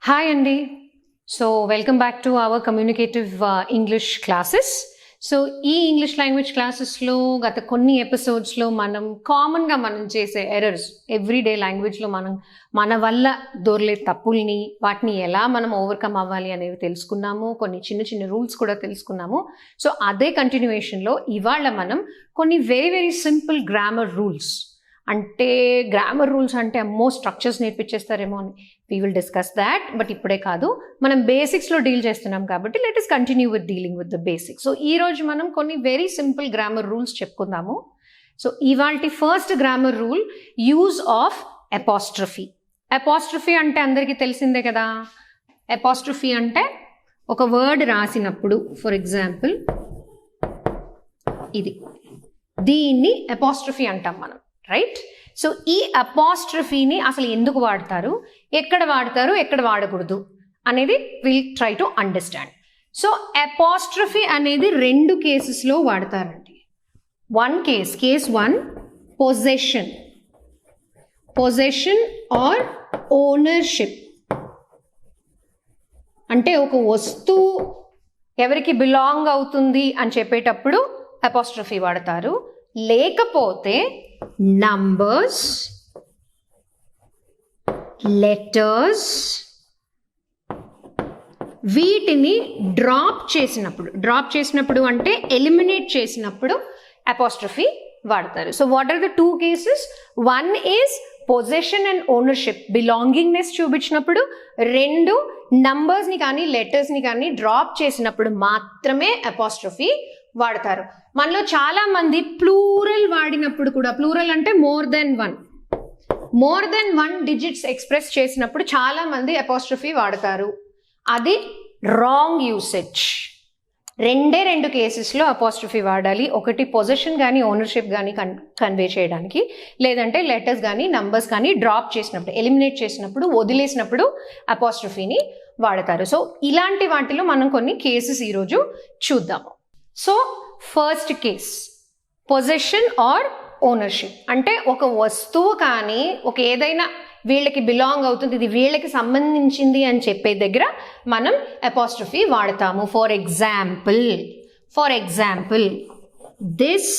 Hi Andy. So welcome back to our communicative English classes. So ఈ English language క్లాసెస్లో గత కొన్ని ఎపిసోడ్స్లో మనం కామన్గా చేసే ఎర్రర్స్ ఎవ్రీడే లాంగ్వేజ్లో మన వల్ల దొరలే తప్పుల్ని వాటిని ఎలా మనం ఓవర్కమ్ అవ్వాలి అనేవి తెలుసుకున్నాము. కొన్ని చిన్న చిన్న రూల్స్ కూడా తెలుసుకున్నాము. సో అదే కంటిన్యూయేషన్లో ఇవాళ మనం కొన్ని very very simple grammar rules అంటే గ్రామర్ రూల్స్ అంటే అమ్మో స్ట్రక్చర్స్ నేర్పించేస్తారేమో అని we will discuss that. But ఇప్పుడే కాదు, మనం బేసిక్స్లో డీల్ చేస్తున్నాం కాబట్టి let us continue with dealing with the basics. So ఈరోజు మనం కొన్ని వెరీ సింపుల్ గ్రామర్ రూల్స్ చెప్పుకుందాము. సో ఇవాల్టి first grammar rule, use of apostrophe. Apostrophe అంటే అందరికీ తెలిసిందే కదా. అపాస్ట్రఫీ అంటే ఒక వర్డ్ రాసినప్పుడు, ఫర్ ఎగ్జాంపుల్ ఇది, దీన్ని అపాస్ట్రఫీ అంటాం మనం, రైట్? సో ఈ అపాస్ట్రఫీని అసలు ఎందుకు వాడతారు, ఎక్కడ వాడకూడదు అనేది will try to understand. So apostrophe అనేది రెండు కేసెస్లో వాడతారండి. Case one, possession or ownership. అంటే ఒక వస్తువు ఎవరికి బిలాంగ్ అవుతుంది అని చెప్పేటప్పుడు అపాస్ట్రఫీ వాడతారు. లేకపోతే నంబర్స్, లెటర్స్ వీటిని డ్రాప్ చేసినప్పుడు అంటే ఎలిమినేట్ చేసినప్పుడు అపాస్ట్రఫీ వాడతారు. So what are the two cases? One is possession and ownership, belongingness చూపించినప్పుడు. రెండు, నంబర్స్ని కానీ లెటర్స్ని కానీ డ్రాప్ చేసినప్పుడు మాత్రమే అపాస్ట్రఫీ వాడతారు. మనలో చాలా మంది ప్లూరల్ వాడినప్పుడు కూడా, ప్లూరల్ అంటే more than one digits express చేసినప్పుడు చాలా మంది అపాస్ట్రఫీ వాడతారు. అది రాంగ్ యూసేజ్. రెండు కేసెస్లో అపాస్ట్రఫీ వాడాలి. ఒకటి పొజెషన్ కానీ ఓనర్షిప్ కానీ కన్వే చేయడానికి, లేదంటే లెటర్స్ కానీ నంబర్స్ కానీ డ్రాప్ చేసినప్పుడు, ఎలిమినేట్ చేసినప్పుడు, వదిలేసినప్పుడు అపాస్ట్రఫీని వాడతారు. సో ఇలాంటి వాటిలో మనం కొన్ని కేసెస్ ఈరోజు చూద్దాము. So first case, possession or ownership. అంటే ఒక వస్తువు కానీ ఒక ఏదైనా వీళ్ళకి బిలాంగ్ అవుతుంది, ఇది వీళ్ళకి సంబంధించింది అని చెప్పే దగ్గర మనం అపాస్ట్రఫీ వాడతాము. For example this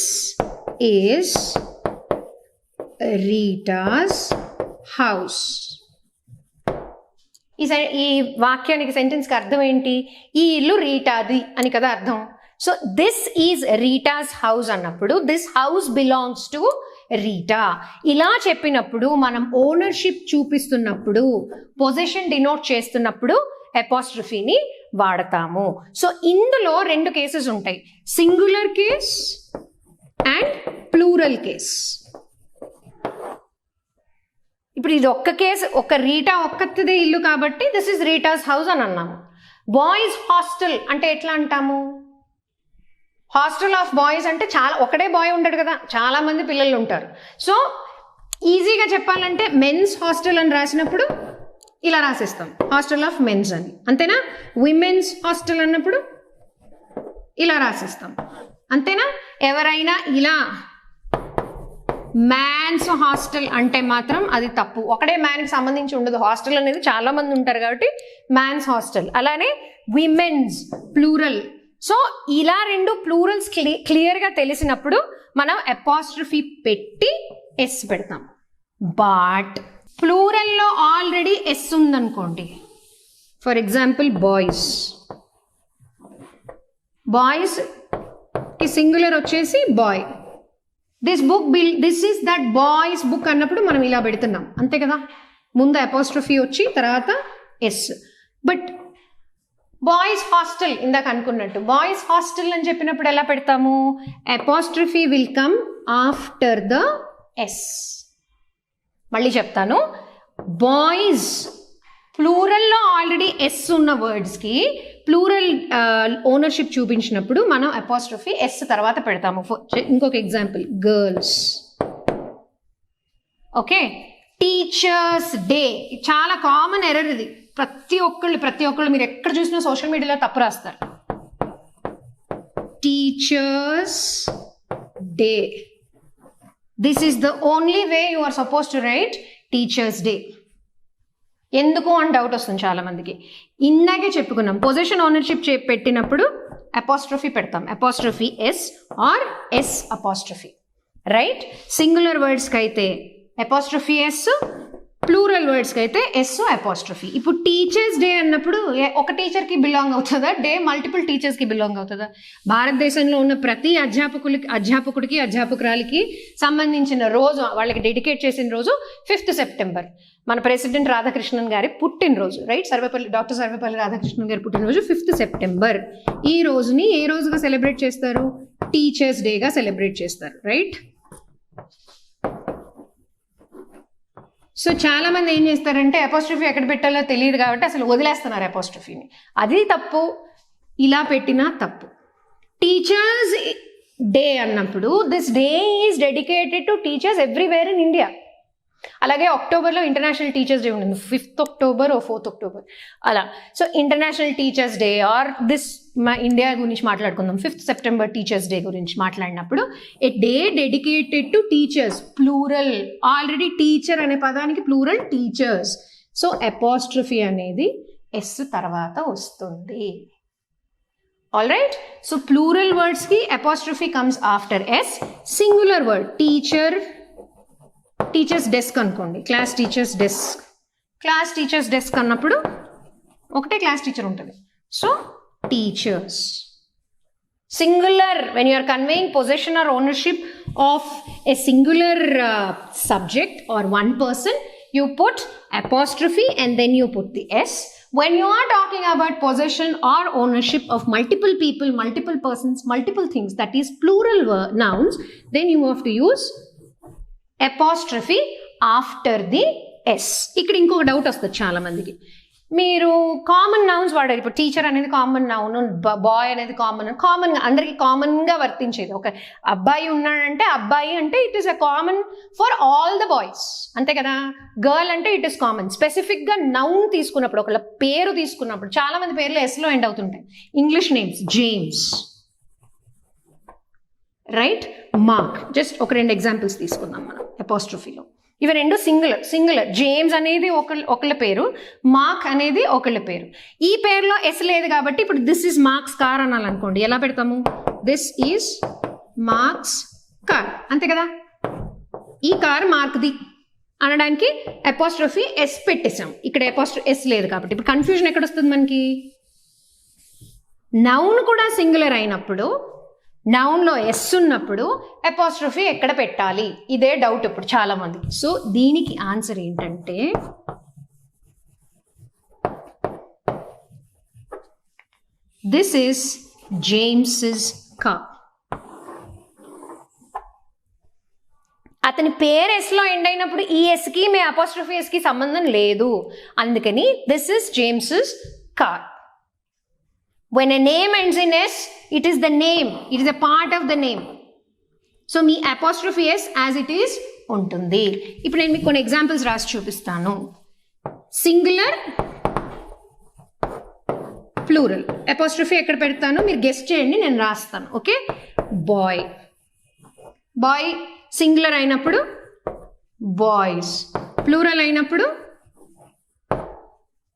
is Rita's house. ఈ వాక్యానికి, సెంటెన్స్కి అర్థం ఏంటి? ఈ ఇల్లు రీటాది అని కదా అర్థం. So this is Rita's house అన్నప్పుడు this house belongs to Rita. ఇలా చెప్పినప్పుడు మనం ఓనర్షిప్ చూపిస్తున్నప్పుడు, పొజిషన్ డినోట్ చేస్తున్నప్పుడు అపాస్ట్రఫీని వాడతాము. సో ఇందులో రెండు కేసెస్ ఉంటాయి, singular case and plural case. ఇప్పుడు ఇది ఒక్క కేసు, ఒక రీటా ఒక్కటిదే ఇల్లు కాబట్టి దిస్ ఈజ్ రీటాస్ హౌస్ అని అన్నాము. బాయ్స్ హాస్టల్ అంటే ఎట్లా అంటాము? హాస్టల్ ఆఫ్ బాయ్స్ అంటే ఒకడే బాయ్ ఉండడు కదా, చాలా మంది పిల్లలు ఉంటారు. సో ఈజీగా చెప్పాలంటే మెన్స్ హాస్టల్ అని రాసినప్పుడు ఇలా రాసేస్తాం, హాస్టల్ ఆఫ్ మెన్స్ అని, అంతేనా? విమెన్స్ హాస్టల్ అన్నప్పుడు ఇలా రాసేస్తాం, అంతేనా? ఎవరైనా ఇలా మ్యాన్స్ హాస్టల్ అంటే మాత్రం అది తప్పు. ఒకడే మ్యాన్కి సంబంధించి ఉండదు, హాస్టల్ అనేది చాలా మంది ఉంటారు కాబట్టి మ్యాన్స్ హాస్టల్. అలానే విమెన్స్ ప్లూరల్. సో ఇలా రెండు ప్లూరల్స్ క్లియర్గా తెలిసినప్పుడు మనం అపాస్ట్రఫీ పెట్టి ఎస్ పెడతాం. బట్ ప్లూరల్లో ఆల్రెడీ ఎస్ ఉందనుకోండి, ఫర్ ఎగ్జాంపుల్ బాయ్స్కి సింగులర్ వచ్చేసి boy, this is that boy's book అన్నప్పుడు మనం ఇలా పెడుతున్నాం, అంతే కదా? ముందు అపాస్ట్రఫీ వచ్చి తర్వాత ఎస్. బట్ బాయ్స్ హాస్టల్ ఇందాక అనుకున్నట్టు బాయ్స్ హాస్టల్ అని చెప్పినప్పుడు ఎలా పెడతాము? Apostrophe will come after the s. మళ్ళీ చెప్తాను, బాయ్స్ ప్లూరల్లో ఆల్రెడీ ఎస్ ఉన్న వర్డ్స్కి ప్లూరల్ ఓనర్షిప్ చూపించినప్పుడు మనం అపాస్ట్రఫీ ఎస్ తర్వాత పెడతాము. ఇంకొక example, girls. Okay, teachers day చాలా కామన్ ఎర్రర్ ఇది. ప్రతి ఒక్కళ్ళు మీరు ఎక్కడ చూసినా సోషల్ మీడియాలో తప్పు రాస్తారు. Teachers' day, this is the only way you are suppose to write teachers' day. ఎందుకు అని డౌట్ వస్తుంది చాలా మందికి. ఇందాకే చెప్పుకున్నాం, పొజిషన్ ఓనర్షిప్ పెట్టినప్పుడు అపాస్ట్రఫీ పెడతాం, apostrophe s or s apostrophe, right? Singular వర్డ్స్కి అయితే అపాస్ట్రఫీ ఎస్, ప్లూరల్ వర్డ్స్కి అయితే ఎస్ అపాస్ట్రఫీ. ఇప్పుడు టీచర్స్ డే అన్నప్పుడు ఒక టీచర్కి బిలాంగ్ అవుతుందా డే, మల్టిపుల్ టీచర్స్కి బిలాంగ్ అవుతుందా? భారతదేశంలో ఉన్న ప్రతి అధ్యాపకుడికి అధ్యాపకురాలికి సంబంధించిన రోజు, వాళ్ళకి డెడికేట్ చేసిన రోజు 5th సెప్టెంబర్, మన ప్రెసిడెంట్ రాధాకృష్ణన్ గారి పుట్టినరోజు, రైట్? డాక్టర్ సర్వేపల్లి రాధాకృష్ణన్ గారి పుట్టినరోజు 5th సెప్టెంబర్. ఈ రోజుని ఏ రోజుగా సెలబ్రేట్ చేస్తారు? టీచర్స్ డేగా సెలబ్రేట్ చేస్తారు, రైట్? సో చాలా మంది ఏం చేస్తారంటే అపాస్ట్రఫీ ఎక్కడ పెట్టాలో తెలియదు కాబట్టి అసలు వదిలేస్తున్నారు అపాస్ట్రఫీని. అది తప్పు, ఇలా పెట్టినా తప్పు. టీచర్స్ డే అన్నప్పుడు this day is dedicated to teachers everywhere in India. అలాగే అక్టోబర్లో ఇంటర్నేషనల్ టీచర్స్ డే ఉంటుంది, 5th October or 4th October అలా. So international teachers' day or this India గురించి మాట్లాడుకుందాం, 5th September టీచర్స్ డే గురించి మాట్లాడినప్పుడు a day dedicated to teachers, plural. Already teacher అనే పదానికి ప్లూరల్ టీచర్స్. సో అపాస్ట్రఫీ అనేది s తర్వాత వస్తుంది. All right? సో ప్లూరల్ వర్డ్స్కి apostrophe comes after s. Singular word teacher's desk అనుకోండి, క్లాస్ టీచర్స్ డెస్క్ అన్నప్పుడు ఒకటే క్లాస్ టీచర్ ఉంటుంది. So teacher's. Singular, when you are conveying possession or ownership of a singular subject or one person, you put apostrophe and then you put the s. When you are talking about possession or ownership of multiple people, multiple persons, multiple things, that is plural nouns, then you have to use apostrophe after the s. ఇక్కడ ఇంకొక doubt వస్తుంది చాలా మందికి, మీరు common nouns వాడారు. ఇప్పుడు teacher అనేది common noun, bye అనేది కామన్గా అందరికి కామన్గా వర్తించేది. ఒక అబ్బాయి ఉన్నాడంటే అబ్బాయి అంటే it is a common for all the boys, అంతే కదా? గర్ల్ అంటే ఇట్ ఈస్ కామన్. స్పెసిఫిక్గా నౌన్ తీసుకున్నప్పుడు, ఒకళ్ళ పేరు తీసుకున్నప్పుడు, చాలా మంది పేర్లు ఎస్లో ఎండ్ అవుతుంటాయి. English names James, right? Mark. Just ఒక 2 ఎగ్జాంపుల్స్ తీసుకుందాం మనం అపాస్ట్రఫీలో. ఇవి రెండు సింగులర్. జేమ్స్ అనేది ఒకళ్ళ పేరు, మార్క్ అనేది ఒకళ్ళ పేరు. ఈ పేరులో ఎస్ లేదు కాబట్టి ఇప్పుడు దిస్ ఈజ్ మార్క్స్ కార్ అనాలనుకోండి, ఎలా పెడతాము? దిస్ ఈజ్ మార్క్స్ కార్, అంతే కదా? ఈ కార్ మార్క్ది అనడానికి అపాస్ట్రఫీ ఎస్ పెట్టేసాం. ఇక్కడ అపాస్ట్రఫీ ఎస్ లేదు కాబట్టి ఇప్పుడు కన్ఫ్యూజన్ ఎక్కడ వస్తుంది మనకి? నౌన్ కూడా సింగులర్ అయినప్పుడు, నౌన్లో ఎస్ ఉన్నప్పుడు అపాస్ట్రఫీ ఎక్కడ పెట్టాలి, ఇదే డౌట్ ఇప్పుడు చాలా మందికి. సో దీనికి ఆన్సర్ ఏంటంటే దిస్ ఈస్ జేమ్స్ కార్. అతని పేరు ఎస్లో ఎండ్ అయినప్పుడు ఈ ఎస్కి మీ అపాస్ట్రఫీ ఎస్కి సంబంధం లేదు, అందుకని this is James car. When a name ends in s, it is the name, it is a part of the name. So me apostrophe s as it is ఉంటుంది. ఇప్పుడు నేను మీకు కొన్ని ఎగ్జాంపుల్స్ రాసి చూపిస్తాను. Singular, plural. అపాస్ట్రఫీ ఎక్కడ పెడతాను మీరు గెస్ట్ చేయండి, నేను రాస్తాను. ఓకే? బాయ్ సింగులర్ అయినప్పుడు బాయ్స్, ప్లూరల్ అయినప్పుడు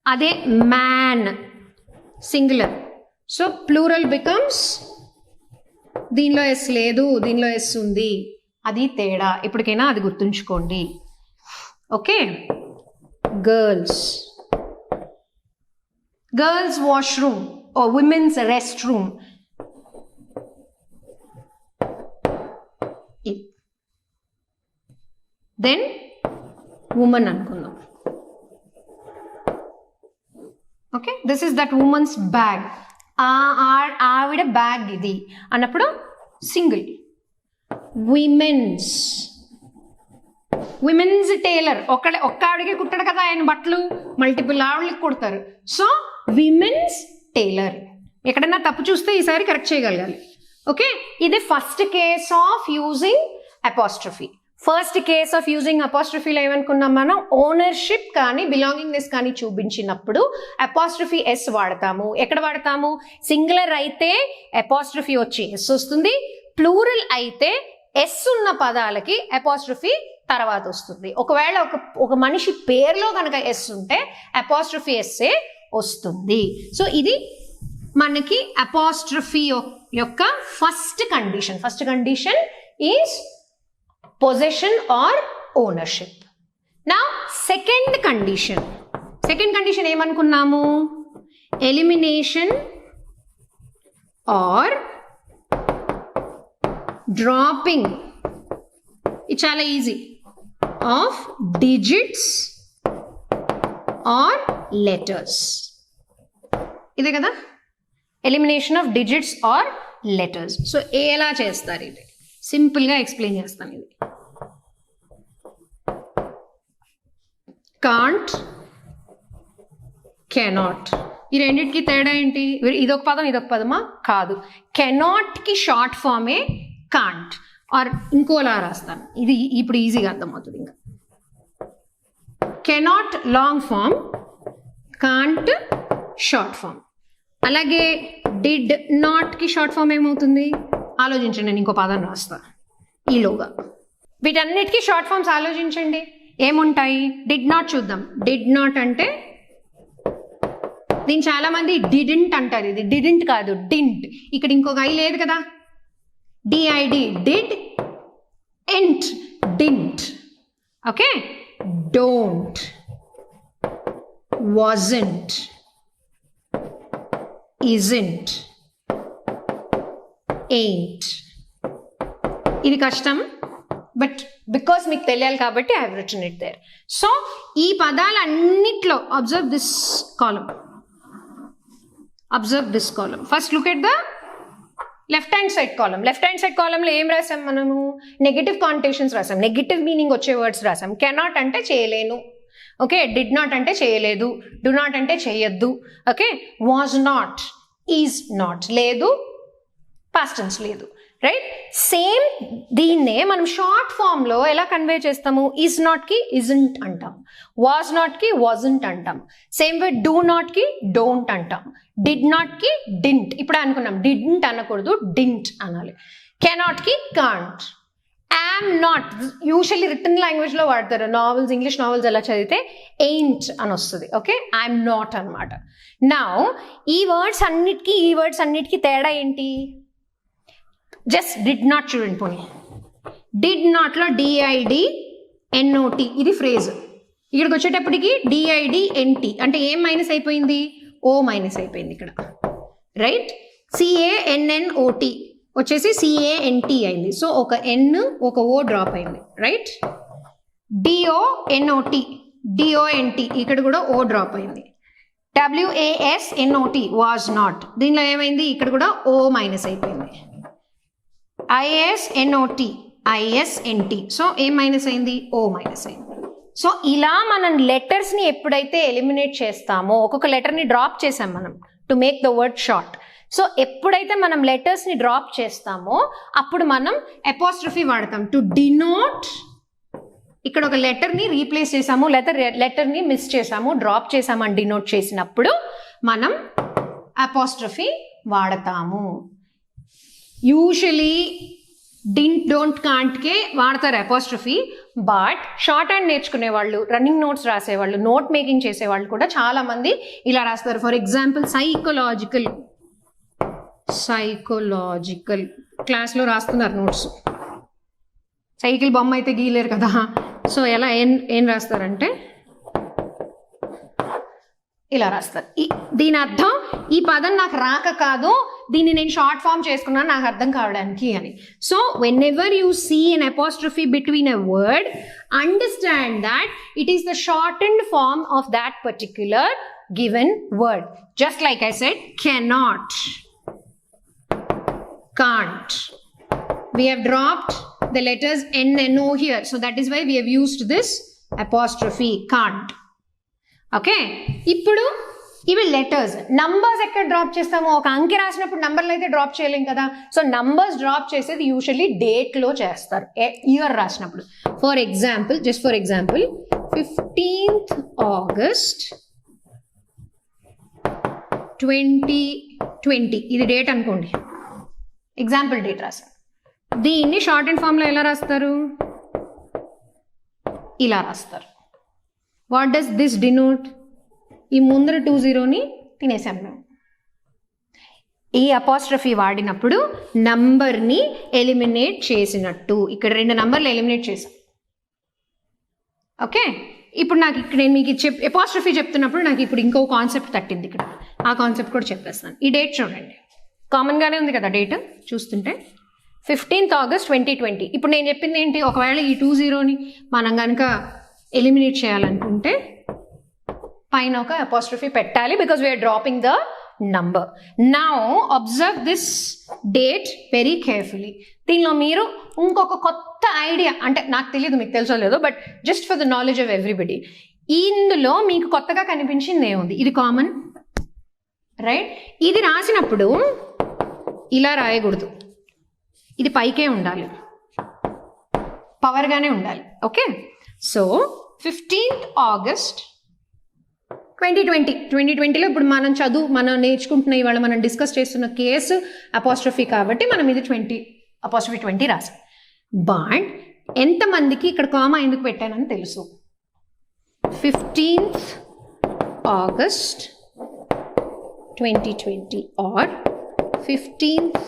అదే man, singular. So plural becomes, దీనిలో ఎస్ లేదు, దీనిలో ఎస్ ఉంది, అది తేడా. ఇప్పటికైనా అది గుర్తుంచుకోండి. Okay? Girls' washroom or women's rest room. Then women అనుకుందాం. Okay? This is that women's bag. ఆవిడ బ్యాగ్ ఇది అన్నప్పుడు సింగిల్. విమెన్స్ టైలర్, ఒక్క ఆవిడకే కుట్టాడు కదా ఆయన బట్టలు, మల్టిపుల్ ఆవిడకి కుడతారు. So women's tailor. ఎక్కడైనా తప్పు చూస్తే ఈసారి కరెక్ట్ చేయగలగాలి. ఓకే? ఇది first case of using apostrophe. First case of using అపాస్ట్రఫీలో ఏమనుకున్నాం మనం? ఓనర్షిప్ కానీ బిలాంగింగ్నెస్ కానీ చూపించినప్పుడు అపాస్ట్రఫీ ఎస్ వాడతాము. ఎక్కడ వాడతాము? సింగులర్ అయితే అపాస్ట్రఫీ వచ్చి ఎస్ వస్తుంది, ప్లూరల్ అయితే ఎస్ ఉన్న పదాలకి అపాస్ట్రఫీ తర్వాత వస్తుంది. ఒకవేళ ఒక మనిషి పేరులో కనుక ఎస్ ఉంటే అపాస్ట్రఫీ ఎస్సే వస్తుంది. సో ఇది మనకి అపాస్ట్రఫీ యొక్క first condition. First condition is possession or ownership. నా సెకండ్ కండిషన్ ఏమనుకున్నాము? ఎలిమినేషన్ ఆర్ డ్రాపింగ్, ఇది చాలా easy, of digits or letters. ఇదే కదా elimination of digits or letters. So ఎలా చేస్తారు? ఇది సింపుల్గా ఎక్స్ప్లెయిన్ చేస్తాను. ఇది కాంట్, కెనాట్, ఈ రెండింటికి తేడా ఏంటి? ఇదొక పదం ఇదొక పదమా? కాదు. కెనాట్కి షార్ట్ ఫామే కాంట్. ఆర్ ఇంకోలా రాస్తాను, ఇది ఇప్పుడు ఈజీగా అర్థమవుతుంది. ఇంకా cannot long form, can't short form. అలాగే డిడ్ నాట్కి షార్ట్ ఫామ్ ఏమవుతుంది? ఆలోచించండి, నేను ఇంకో పదం రాస్తా ఈలోగా. వీటన్నిటికీ షార్ట్ ఫామ్స్ ఆలోచించండి ఏముంటాయి. డిడ్ నాట్ చూద్దాం. డిడ్ నాట్ అంటే దీన్ని చాలా మంది డిడింట్ అంటారు. ఇది డిడింట్ కాదు, డింట్. ఇక్కడ ఇంకొక ఐ లేదు కదా, డిఐడి, డిడ్, ఎంట్, didn't. Okay, don't, wasn't, isn't, ain't. ఇది కష్టం, బట్ బికాస్ మీకు తెలియాలి కాబట్టి I have written it there. So ఈ పదాలన్నిట్లో observe this column. First look at the left hand side column. Left hand side కాలంలో ఏం రాసాం మనము? నెగటివ్ కాంటేషన్స్ రాసాం, నెగటివ్ మీనింగ్ వచ్చే వర్డ్స్ రాసాం. కెనాట్ అంటే చేయలేను, ఓకే. డిడ్ నాట్ అంటే చేయలేదు, డు నాట్ అంటే చేయొద్దు, okay. Was not, is not, లేదు, పాస్ట్ టెన్స్ లేదు, రైట్. సేమ్ దీన్నే మనం షార్ట్ ఫామ్లో ఎలా కన్వే చేస్తాము? ఈజ్ నాట్కి ఇజంట్ అంటాం, వాజ్ నాట్కి వాజంట్ అంటాం. సేమ్ వే డూ నాట్కి డోంట్ అంటాం, డిడ్ నాట్కి డింట్. ఇప్పుడు అనుకున్నాం డిడ్ంట్ అనకూడదు, డింట్ అనాలి. కెనాట్కి can't. Am not usually return లాంగ్వేజ్లో వాడతారు. నావెల్స్, ఇంగ్లీష్ నావెల్స్ ఎలా చదివితే ఎయింట్ అని వస్తుంది, ఓకే. ఐఎమ్ నాట్ అనమాట. నౌ ఈ వర్డ్స్ అన్నిటికీ తేడా ఏంటి? జస్ట్ డిడ్ నాట్ చూడండి. పోనీ డిడ్ నాట్లో డిఐడి ఎన్ఓటి, ఇది ఫ్రేజ్. ఇక్కడికి వచ్చేటప్పటికి డిఐడి ఎన్టీ అంటే ఏం మైనస్ అయిపోయింది? ఓ మైనస్ అయిపోయింది ఇక్కడ, రైట్. సిఏఎన్ఎన్ఓటి వచ్చేసి సిఏఎన్టీ అయింది. సో ఒక ఎన్ ఒక ఓ డ్రాప్ అయింది, రైట్. డిఓఎన్ఓటి డిఓఎన్టీ ఇక్కడ కూడా ఓ డ్రాప్ అయింది. డబ్ల్యూఏఎస్ఎన్ఓటి వాజ్ నాట్, దీనిలో ఏమైంది? ఇక్కడ కూడా ఓ మైనస్ అయిపోయింది. ఐఎస్ఎన్ఓటి ఐఎస్ఎన్టీ, సో ఏం మైనస్ అయింది? ఓ మైనస్ అయింది. సో ఇలా మనం లెటర్స్ని ఎప్పుడైతే ఎలిమినేట్ చేస్తామో, ఒక్కొక్క లెటర్ని డ్రాప్ చేసాం మనం to make the word short. So ఎప్పుడైతే మనం లెటర్స్ని డ్రాప్ చేస్తామో అప్పుడు మనం అపాస్ట్రఫీ వాడతాం టు డినోట్. ఇక్కడ ఒక లెటర్ని రీప్లేస్ చేసాము, లెటర్ని మిస్ చేసాము, డ్రాప్ చేసాము అని డినోట్ చేసినప్పుడు మనం అపాస్ట్రఫీ వాడతాము. యూజువలీ డింట్, డోంట్, కాంట్కే వాడతారు అపాస్ట్రఫీ. బట్ షార్ట్ హ్యాండ్ నేర్చుకునే వాళ్ళు, రన్నింగ్ నోట్స్ రాసేవాళ్ళు, నోట్ మేకింగ్ చేసేవాళ్ళు కూడా చాలామంది ఇలా రాస్తారు. ఫర్ ఎగ్జాంపుల్ సైకలాజికల్ క్లాస్లో రాస్తున్నారు నోట్స్. సైకిల్ బొమ్మ అయితే గీయలేరు కదా, సో ఎలా ఏం రాస్తారంటే ఇలా రాస్తారు. దీని అర్థం ఈ పదం నాకు రాక కాదు, దీన్ని నేను షార్ట్ ఫామ్ చేసుకున్నాను నాకు అర్థం కావడానికి అని. So whenever you see an apostrophe between a word, understand that it is the shortened form of that particular given word. Just like I said cannot, can't. We have dropped the letters N and O here, so that is why we have used this apostrophe, can't. Okay, ఇప్పుడు ఇవి letters. Numbers ఎక్కడ drop చేస్తామో, ఒక అంకె రాసినప్పుడు నంబర్లు అయితే drop చేయలేం కదా. సో నంబర్స్ డ్రాప్ చేసేది యూజువల్లీ డేట్లో చేస్తారు, ఇయర్ రాసినప్పుడు. For example, just for example 15th August 2020 ఇది డేట్ అనుకోండి, ఎగ్జాంపుల్ డేట్ రాశారు. దీన్ని షార్ట్ అండ్ ఫామ్లో ఎలా రాస్తారు? ఇలా రాస్తారు. What does this denote? ఈ ముందర 20ని తినేసాం మేము. ఈ అపాస్ట్రఫీ వాడినప్పుడు నంబర్ని ఎలిమినేట్ చేసినట్టు. ఇక్కడ 2 నంబర్లు ఎలిమినేట్ చేసాం. ఓకే, ఇప్పుడు నాకు ఇక్కడ నేను మీకు అపాస్ట్రఫీ చెప్తున్నప్పుడు నాకు ఇప్పుడు ఇంకో కాన్సెప్ట్ తట్టింది. ఇక్కడ ఆ కాన్సెప్ట్ కూడా చెప్పేస్తాను. ఈ డేట్ చూడండి, కామన్గానే ఉంది కదా డేట్ చూస్తుంటే. 15th August 2020. ఇప్పుడు నేను చెప్పింది ఏంటి? ఒకవేళ ఈ 20ని మనం కనుక ఎలిమినేట్ చేయాలనుకుంటే పైన ఒక అపాస్ట్రఫీ పెట్టాలి, because we are dropping the number. Now observe this date very carefully. దీనిలో మీరు ఇంకొక కొత్త ఐడియా, అంటే నాకు తెలియదు మీకు తెలుసో లేదో, but just for the knowledge of everybody, ఇందులో మీకు కొత్తగా కనిపించింది ఏముంది? ఇది కామన్, రైట్? ఇది రాసినప్పుడు ఇలా రాయకూడదు, ఇది పైకే ఉండాలి, పవర్గానే ఉండాలి. ఓకే, సో 15th August 2020లో ఇప్పుడు మనం నేర్చుకుంటున్న ఇవాళ మనం డిస్కస్ చేస్తున్న కేసు అపాస్ట్రఫీ కాబట్టి మనం ఇది 20 రాసాం. బట్ ఎంతమందికి ఇక్కడ కామా ఎందుకు పెట్టానని తెలుసు? 15th August 2020 or 15th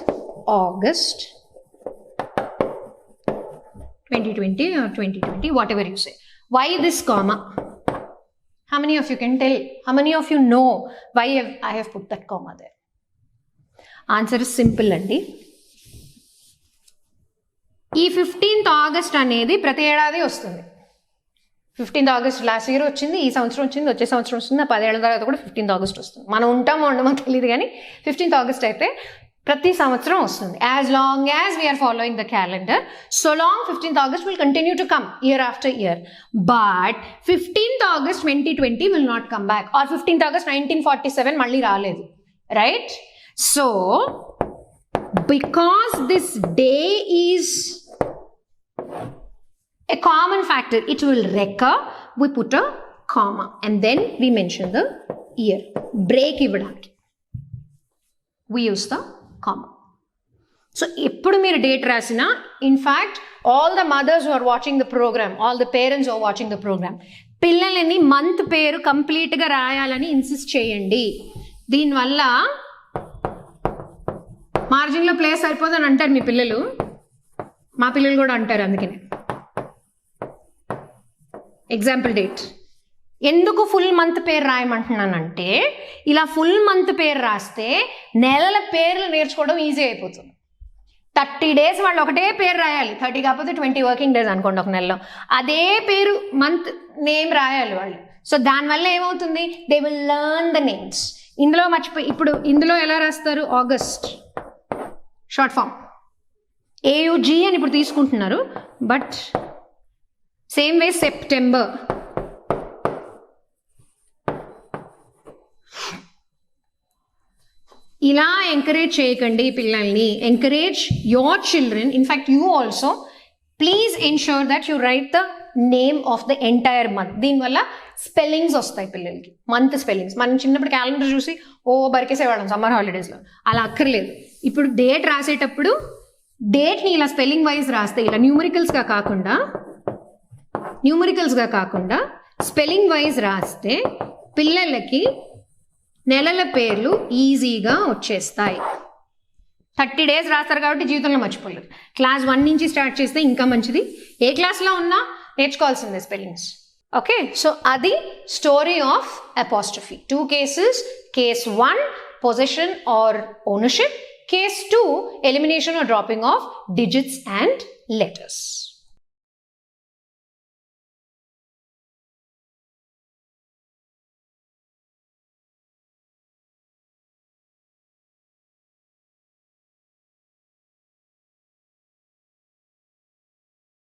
August 2020 or 2020, whatever you say. Why this comma? How many of you can tell? How many of you know why I have put that comma there? Answer is simple అండి. ఈ 15th August అనేది ప్రతి ఏడాది వస్తుంది. 15th August last year వచ్చింది, ఈ సంవత్సరం వచ్చింది, వచ్చే సంవత్సరం వస్తుంది, 10 ఏళ్ళ తర్వాత కూడా 15th August వస్తుంది. మనం ఉంటామో ఉండమో తెలియదు కానీ 15th August అయితే ప్రతి సంవత్సరం వస్తుంది. As long as we are following the calendar, so long 15th August will continue to come year after year. But 15th August 2020 will not come back, or 15th August 1947 మళ్ళీ రాలేదు, right? So because this day is a common factor, it will recur, we put a comma and then we mention the year. Break ఇవ్వడానికి we use the comma. So ఎప్పుడు మీరు date రాసినా, in fact all the mothers who are watching the programme, all the parents who are watching the programme, పిల్లలని month పేరు కంప్లీట్గా రాయాలని insist చేయండి. దీనివల్ల మార్జిన్లో ప్లేస్ సరిపోదని అంటారు మీ పిల్లలు, మా పిల్లలు కూడా అంటారు. అందుకనే ఎగ్జాంపుల్ డేట్. ఎందుకు ఫుల్ మంత్ పేరు రాయమంటున్నానంటే, ఇలా ఫుల్ మంత్ పేరు రాస్తే నెలల పేర్లు నేర్చుకోవడం ఈజీ అయిపోతుంది. 30 days వాళ్ళు ఒకటే పేరు రాయాలి, 30 కాకపోతే 20 వర్కింగ్ డేస్ అనుకోండి ఒక నెలలో, అదే పేరు మంత్ నేమ్ రాయాలి వాళ్ళు. సో దానివల్ల ఏమవుతుంది? They will learn the names. ఇందులో మర్చిపోయి, ఇప్పుడు ఇందులో ఎలా రాస్తారు? ఆగస్ట్ షార్ట్ ఫామ్ AUG అని ఇప్పుడు తీసుకుంటున్నారు, బట్ సేమ్ వే సెప్టెంబర్. ఇలా ఎంకరేజ్ చేయకండి పిల్లల్ని. Encourage your children. In fact you also please ensure that you right the name of the entire month. దీనివల్ల స్పెల్లింగ్స్ వస్తాయి పిల్లలకి, మంత్ స్పెల్లింగ్స్. మనం చిన్నప్పుడు క్యాలెండర్ చూసి బరికేసేవాళ్ళం సమ్మర్ హాలిడేస్లో, అలా అక్కర్లేదు. ఇప్పుడు డేట్ రాసేటప్పుడు డేట్ని ఇలా స్పెల్లింగ్ వైజ్ రాస్తే, ఇలా న్యూమరికల్స్గా కాకుండా స్పెల్లింగ్ వైజ్ రాస్తే పిల్లలకి నెలల పేర్లు ఈజీగా వచ్చేస్తాయి. 30 days రాస్తారు కాబట్టి జీవితంలో మర్చిపోలేరు. క్లాస్ 1 నుంచి స్టార్ట్ చేస్తే ఇంకా మంచిది. ఏ క్లాస్లో ఉన్నా నేర్చుకోవాల్సిందే స్పెల్లింగ్స్. ఓకే, సో అది story of apostrophe. 2 cases. Case 1 possession or ownership. Case 2 elimination or dropping of digits and letters.